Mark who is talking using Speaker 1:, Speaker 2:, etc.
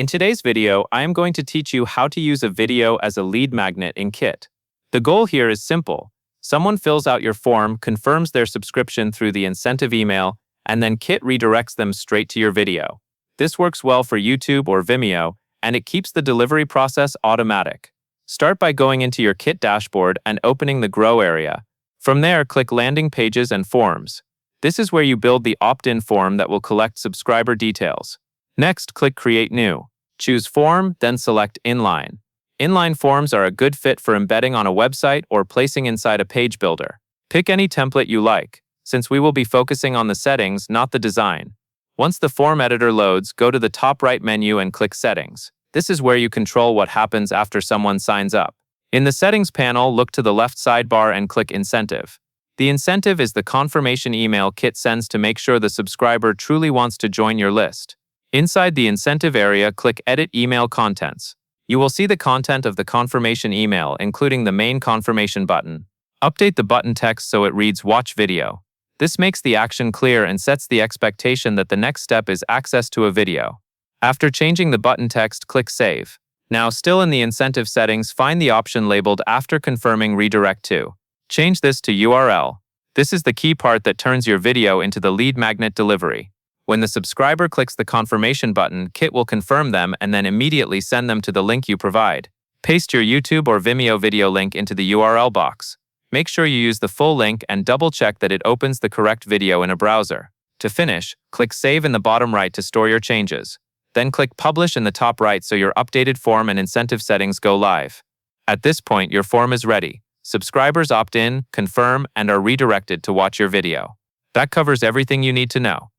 Speaker 1: In today's video, I am going to teach you how to use a video as a lead magnet in Kit. The goal here is simple. Someone fills out your form, confirms their subscription through the incentive email, and then Kit redirects them straight to your video. This works well for YouTube or Vimeo, and it keeps the delivery process automatic. Start by going into your Kit dashboard and opening the Grow area. From there, click Landing Pages and Forms. This is where you build the opt-in form that will collect subscriber details. Next, click Create New. Choose Form, then select Inline. Inline forms are a good fit for embedding on a website or placing inside a page builder. Pick any template you like, since we will be focusing on the settings, not the design. Once the form editor loads, go to the top right menu and click Settings. This is where you control what happens after someone signs up. In the Settings panel, look to the left sidebar and click Incentive. The incentive is the confirmation email Kit sends to make sure the subscriber truly wants to join your list. Inside the incentive area, click Edit Email Contents. You will see the content of the confirmation email, including the main confirmation button. Update the button text so it reads Watch Video. This makes the action clear and sets the expectation that the next step is access to a video. After changing the button text, click Save. Now, still in the incentive settings, find the option labeled After Confirming Redirect To. Change this to URL. This is the key part that turns your video into the lead magnet delivery. When the subscriber clicks the confirmation button, Kit will confirm them and then immediately send them to the link you provide. Paste your YouTube or Vimeo video link into the URL box. Make sure you use the full link and double-check that it opens the correct video in a browser. To finish, click Save in the bottom right to store your changes. Then click Publish in the top right so your updated form and incentive settings go live. At this point, your form is ready. Subscribers opt in, confirm, and are redirected to watch your video. That covers everything you need to know.